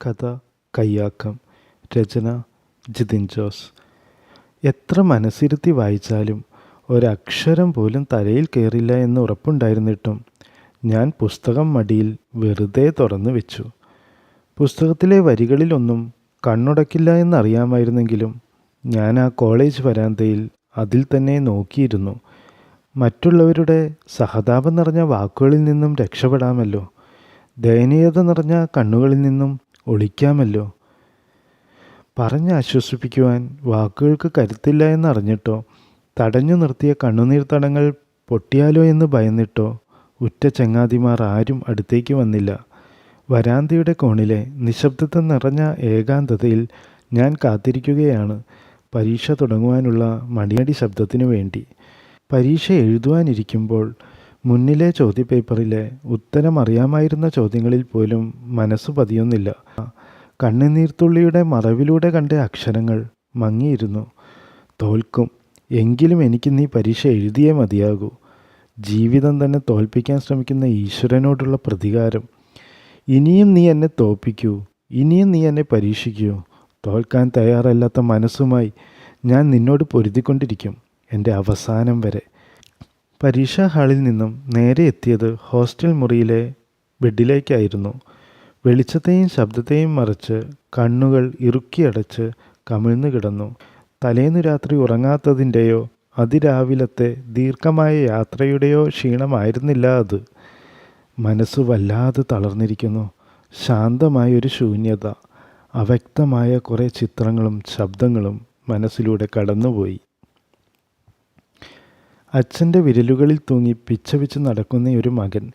കഥ കയ്യാക്കം. രചന ജിതിൻ ജോസ്. എത്ര മനസ്സിരുത്തി വായിച്ചാലും ഒരക്ഷരം പോലും തലയിൽ കയറില്ല എന്ന് ഉറപ്പുണ്ടായിരുന്നിട്ടും ഞാൻ പുസ്തകം മടിയിൽ വെറുതെ തുറന്നു വെച്ചു. പുസ്തകത്തിലെ വരികളിലൊന്നും കണ്ണുടക്കില്ല എന്നറിയാമായിരുന്നെങ്കിലും ഞാൻ ആ കോളേജ് വരാന്തയിൽ അതിൽ തന്നെ നോക്കിയിരുന്നു. മറ്റുള്ളവരുടെ സഹതാപം നിറഞ്ഞ വാക്കുകളിൽ നിന്നും രക്ഷപ്പെടാമല്ലോ, ദയനീയത നിറഞ്ഞ കണ്ണുകളിൽ നിന്നും ഒളിക്കാമല്ലോ. പറഞ്ഞാശ്വസിപ്പിക്കുവാൻ വാക്കുകൾക്ക് കരുത്തില്ല എന്നറിഞ്ഞിട്ടോ, തടഞ്ഞു നിർത്തിയ കണ്ണുനീർ തടങ്ങൾ പൊട്ടിയാലോ എന്ന് ഭയന്നിട്ടോ ഉറ്റ ചങ്ങാതിമാർ ആരും അടുത്തേക്ക് വന്നില്ല. വരാന്തയുടെ കോണിലെ നിശബ്ദത നിറഞ്ഞ ഏകാന്തതയിൽ ഞാൻ കാത്തിരിക്കുകയാണ് പരീക്ഷ തുടങ്ങുവാനുള്ള മണിയടി ശബ്ദത്തിനു വേണ്ടി. പരീക്ഷ എഴുതുവാനിരിക്കുമ്പോൾ മുന്നിലെ ചോദ്യപേപ്പറിലെ ഉത്തരം അറിയാമായിരുന്ന ചോദ്യങ്ങളിൽ പോലും മനസ്സ് പതിയുന്നില്ല. കണ്ണുനീർത്തുള്ളിയുടെ മറവിലൂടെ കണ്ട അക്ഷരങ്ങൾ മങ്ങിയിരുന്നു. തോൽക്കും, എങ്കിലും എനിക്ക് നീ പരീക്ഷ എഴുതിയേ മതിയാകൂ. ജീവിതം തന്നെ തോൽപ്പിക്കാൻ ശ്രമിക്കുന്ന ഈശ്വരനോടുള്ള പ്രതികാരം. ഇനിയും നീ എന്നെ തോൽപ്പിക്കൂ, ഇനിയും നീ എന്നെ പരീക്ഷിക്കൂ. തോൽക്കാൻ തയ്യാറല്ലാത്ത മനസ്സുമായി ഞാൻ നിന്നോട് പൊരുതിക്കൊണ്ടിരിക്കും എൻ്റെ അവസാനം വരെ. പരീക്ഷാ ഹാളിൽ നിന്നും നേരെ എത്തിയത് ഹോസ്റ്റൽ മുറിയിലെ ബെഡിലേക്കായിരുന്നു. വെളിച്ചത്തെയും ശബ്ദത്തെയും മറച്ച് കണ്ണുകൾ ഇറുക്കിയടച്ച് കമിഴ്ന്നു കിടന്നു. തലേന്നു രാത്രി ഉറങ്ങാത്തതിൻ്റെയോ അതിരാവിലത്തെ ദീർഘമായ യാത്രയുടെയോ ക്ഷീണമായിരുന്നില്ല അത്. മനസ്സ് വല്ലാതെ തളർന്നിരിക്കുന്നു. ശാന്തമായൊരു ശൂന്യത, അവ്യക്തമായ കുറേ ചിത്രങ്ങളും ശബ്ദങ്ങളും മനസ്സിലൂടെ കടന്നുപോയി. അച്ഛൻ്റെ വിരലുകളിൽ തൂങ്ങി പിച്ചപിച്ച് നടക്കുന്ന ഒരു മകൻ.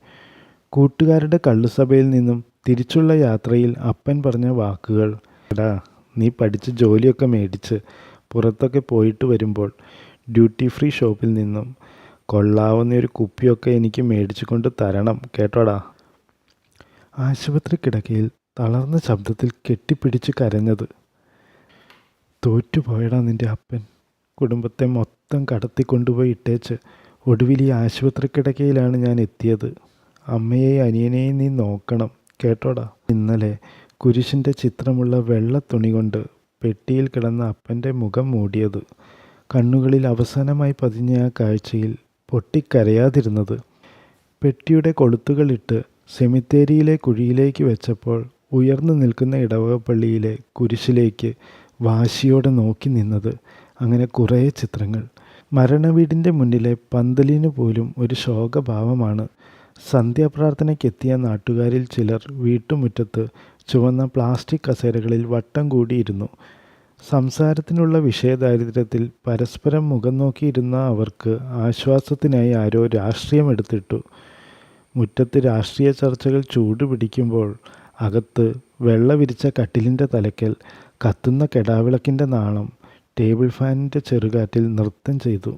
കൂട്ടുകാരുടെ കള്ളുസഭയിൽ നിന്നും തിരിച്ചുള്ള യാത്രയിൽ അപ്പൻ പറഞ്ഞ വാക്കുകൾ. എടാ, നീ പഠിച്ച് ജോലിയൊക്കെ മേടിച്ച് പുറത്തൊക്കെ പോയിട്ട് വരുമ്പോൾ ഡ്യൂട്ടി ഫ്രീ ഷോപ്പിൽ നിന്നും കൊള്ളാവുന്ന ഒരു കുപ്പിയൊക്കെ എനിക്ക് മേടിച്ചു കൊണ്ട് തരണം കേട്ടോടാ. ആശുപത്രി കിടക്കയിൽ തളർന്ന ശബ്ദത്തിൽ കെട്ടിപ്പിടിച്ച് കരഞ്ഞത്. തോറ്റുപോയടാ നിൻ്റെ അപ്പൻ. കുടുംബത്തെ മൊത്തം കടത്തിക്കൊണ്ടുപോയി ഇട്ടേച്ച് ഒടുവിൽ ഈ ആശുപത്രി കിടക്കയിലാണ് ഞാൻ എത്തിയത്. അമ്മയെയും അനിയനെയും നീ നോക്കണം കേട്ടോടാ. ഇന്നലെ കുരിശിൻ്റെ ചിത്രമുള്ള വെള്ള തുണി കൊണ്ട് പെട്ടിയിൽ കിടന്ന അപ്പൻ്റെ മുഖം മൂടിയത്. കണ്ണുകളിൽ അവസാനമായി പതിഞ്ഞ ആ കാഴ്ചയിൽ പൊട്ടിക്കരയാതിരുന്നത്. പെട്ടിയുടെ കൊളുത്തുകളിട്ട് സെമിത്തേരിയിലെ കുഴിയിലേക്ക് വെച്ചപ്പോൾ ഉയർന്നു നിൽക്കുന്ന ഇടവകപ്പള്ളിയിലെ കുരിശിലേക്ക് വാശിയോടെ നോക്കി നിന്നത്. അങ്ങനെ കുറേ ചിത്രങ്ങൾ. മരണവീടിൻ്റെ മുന്നിലെ പന്തലിനു പോലും ഒരു ശോകഭാവമാണ്. സന്ധ്യാപ്രാർത്ഥനയ്ക്കെത്തിയ നാട്ടുകാരിൽ ചിലർ വീട്ടുമുറ്റത്ത് ചുവന്ന പ്ലാസ്റ്റിക് കസേരകളിൽ വട്ടം കൂടിയിരുന്നു. സംസാരത്തിനുള്ള വിഷയദാരിദ്ര്യത്തിൽ പരസ്പരം മുഖം നോക്കിയിരുന്ന അവർക്ക് ആശ്വാസത്തിനായി ആരോ രാഷ്ട്രീയം എടുത്തിട്ടു. മുറ്റത്ത് രാഷ്ട്രീയ ചർച്ചകൾ ചൂടുപിടിക്കുമ്പോൾ അകത്ത് വെള്ള വിരിച്ച കട്ടിലിൻ്റെ തലയ്ക്കൽ കത്തുന്ന കെടാവിളക്കിൻ്റെ നാളം ടേബിൾ ഫാനിൻ്റെ ചെറുകാറ്റിൽ നൃത്തം ചെയ്തു.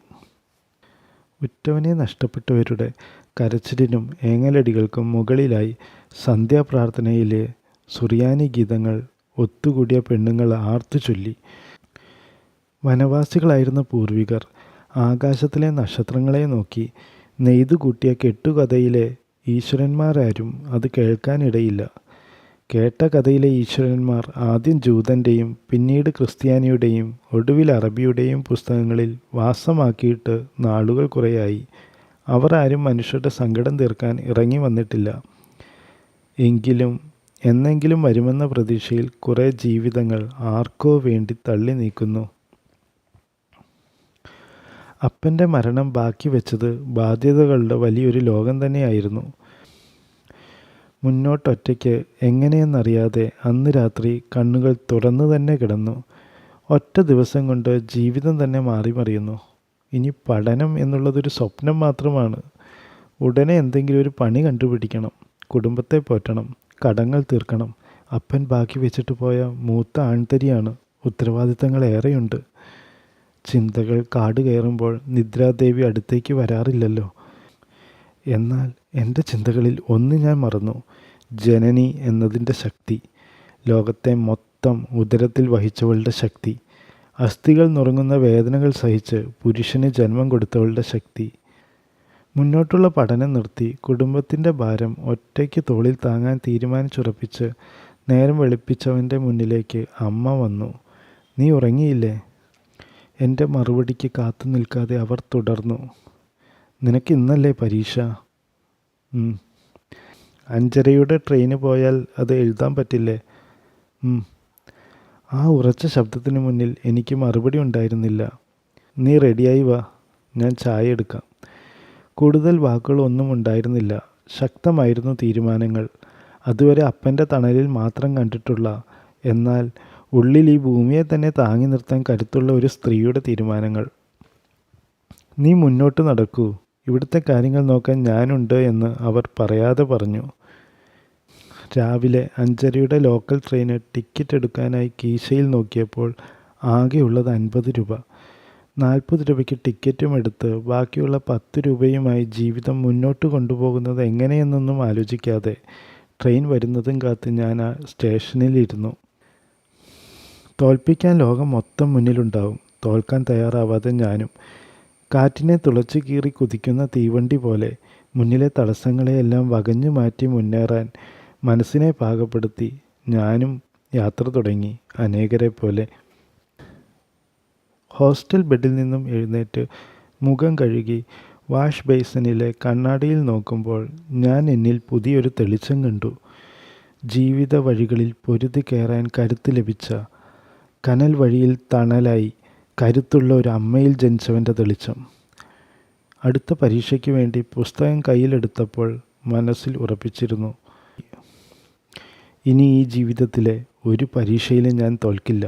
ഉറ്റവനെ നഷ്ടപ്പെട്ടവരുടെ കരച്ചിലിനും ഏങ്ങലടികൾക്കും മുകളിലായി സന്ധ്യാപ്രാർത്ഥനയിലെ സുറിയാനി ഗീതങ്ങൾ ഒത്തുകൂടിയ പെണ്ണുങ്ങൾ ആർത്തു ചൊല്ലി. വനവാസികളായിരുന്ന പൂർവികർ ആകാശത്തിലെ നക്ഷത്രങ്ങളെ നോക്കി നെയ്തുകൂട്ടിയ കെട്ടുകഥയിലെ ഈശ്വരന്മാരാരും അത് കേൾക്കാനിടയില്ല. കേട്ട കഥയിലെ ഈശ്വരന്മാർ ആദ്യം ജൂതൻ്റെയും പിന്നീട് ക്രിസ്ത്യാനിയുടെയും ഒടുവിൽ അറബിയുടെയും പുസ്തകങ്ങളിൽ വാസമാക്കിയിട്ട് നാളുകൾ കുറേയായി. അവർ ആരും മനുഷ്യരുടെ സങ്കടം തീർക്കാൻ ഇറങ്ങി വന്നിട്ടില്ല. എങ്കിലും എന്നെങ്കിലും വരുമെന്ന പ്രതീക്ഷയിൽ കുറേ ജീവിതങ്ങൾ ആർക്കോ വേണ്ടി തള്ളി നീക്കുന്നു. അപ്പൻ്റെ മരണം ബാക്കി വെച്ചത് ബാധ്യതകളുടെ വലിയൊരു ലോകം തന്നെയായിരുന്നു. മുന്നോട്ടൊറ്റയ്ക്ക് എങ്ങനെയെന്നറിയാതെ അന്ന് രാത്രി കണ്ണുകൾ തുറന്നു തന്നെ കിടന്നു. ഒറ്റ ദിവസം കൊണ്ട് ജീവിതം തന്നെ മാറിമറിയുന്നു. ഇനി പഠനം എന്നുള്ളതൊരു സ്വപ്നം മാത്രമാണ്. ഉടനെ എന്തെങ്കിലും ഒരു പണി കണ്ടുപിടിക്കണം, കുടുംബത്തെ പോറ്റണം, കടങ്ങൾ തീർക്കണം. അപ്പൻ ബാക്കി വെച്ചിട്ട് പോയ മൂത്ത ആൺതരിയാണ്. ഉത്തരവാദിത്തങ്ങൾ ഏറെയുണ്ട്. ചിന്തകൾ കാട് കയറുമ്പോൾ നിദ്രാദേവി അടുത്തേക്ക് വരാറില്ലല്ലോ. എന്നാൽ എൻ്റെ ചിന്തകളിൽ ഒന്ന് ഞാൻ മറന്നു. ജനനി എന്നതിൻ്റെ ശക്തി, ലോകത്തെ മൊത്തം ഉദരത്തിൽ വഹിച്ചവളുടെ ശക്തി, അസ്ഥികൾ നുറുങ്ങുന്ന വേദനകൾ സഹിച്ച് പുരുഷന് ജന്മം കൊടുത്തവളുടെ ശക്തി. മുന്നോട്ടുള്ള പഠനം നിർത്തി കുടുംബത്തിൻ്റെ ഭാരം ഒറ്റയ്ക്ക് തോളിൽ താങ്ങാൻ തീരുമാനിച്ചുറപ്പിച്ച് നേരം വെളുപ്പിച്ചവൻ്റെ മുന്നിലേക്ക് അമ്മ വന്നു. നീ ഉറങ്ങിയില്ലേ? എൻ്റെ മറുപടിക്ക് കാത്തു നിൽക്കാതെ അവർ തുടർന്നു. നിനക്ക് ഇന്നല്ലേ പരീക്ഷ? 5:30 ട്രെയിന് പോയാൽ അത് എഴുതാൻ പറ്റില്ലേ? ആ ഉറച്ച ശബ്ദത്തിന് മുന്നിൽ എനിക്ക് മറുപടി ഉണ്ടായിരുന്നില്ല. നീ റെഡിയായി വാ, ഞാൻ ചായ എടുക്കാം. കൂടുതൽ വാക്കുകളൊന്നും ഉണ്ടായിരുന്നില്ല. ശക്തമായിരുന്നു തീരുമാനങ്ങൾ. അതുവരെ അപ്പൻ്റെ തണലിൽ മാത്രം കണ്ടിട്ടുള്ള, എന്നാൽ ഉള്ളിൽ ഈ ഭൂമിയെ തന്നെ താങ്ങി നിർത്താൻ കരുത്തുള്ള ഒരു സ്ത്രീയുടെ തീരുമാനങ്ങൾ. നീ മുന്നോട്ട് നടക്കൂ, ഇവിടുത്തെ കാര്യങ്ങൾ നോക്കാൻ ഞാനുണ്ട് എന്ന് അവർ പറയാതെ പറഞ്ഞു. രാവിലെ 5:30 ലോക്കൽ ട്രെയിന് ടിക്കറ്റ് എടുക്കാനായി കീശയിൽ നോക്കിയപ്പോൾ ആകെയുള്ളത് 50 രൂപ. 40 രൂപയ്ക്ക് ടിക്കറ്റും എടുത്ത് ബാക്കിയുള്ള 10 രൂപയുമായി ജീവിതം മുന്നോട്ട് കൊണ്ടുപോകുന്നത് എങ്ങനെയെന്നൊന്നും ആലോചിക്കാതെ ട്രെയിൻ വരുന്നതും കാത്ത് ഞാൻ ആ സ്റ്റേഷനിലിരുന്നു. തോൽപ്പിക്കാൻ ലോകം മൊത്തം മുന്നിലുണ്ടാവും, തോൽക്കാൻ തയ്യാറാവാതെ ഞാനും. കാറ്റിനെ തുളച്ചു കീറി കുതിക്കുന്ന തീവണ്ടി പോലെ മുന്നിലെ തടസ്സങ്ങളെയെല്ലാം വകഞ്ഞു മാറ്റി മുന്നേറാൻ മനസ്സിനെ പാകപ്പെടുത്തി ഞാനും യാത്ര തുടങ്ങി. അനേകരെ പോലെ ഹോസ്റ്റൽ ബെഡിൽ നിന്നും എഴുന്നേറ്റ് മുഖം കഴുകി വാഷ് ബേസിനിലെ കണ്ണാടിയിൽ നോക്കുമ്പോൾ ഞാൻ എന്നിൽ പുതിയൊരു തെളിച്ചം കണ്ടു. ജീവിത വഴികളിൽ പൊരുതി കയറാൻ കരുത്ത് ലഭിച്ച, കനൽ വഴിയിൽ തണലായി കരുത്തുള്ള ഒരു അമ്മയിൽ ജനിച്ചവൻ്റെ തെളിച്ചം. അടുത്ത പരീക്ഷയ്ക്ക് വേണ്ടി പുസ്തകം കയ്യിലെടുത്തപ്പോൾ മനസ്സിൽ ഉറപ്പിച്ചിരുന്നു, ഇനി ഈ ജീവിതത്തിലെ ഒരു പരീക്ഷയിലും ഞാൻ തോൽക്കില്ല.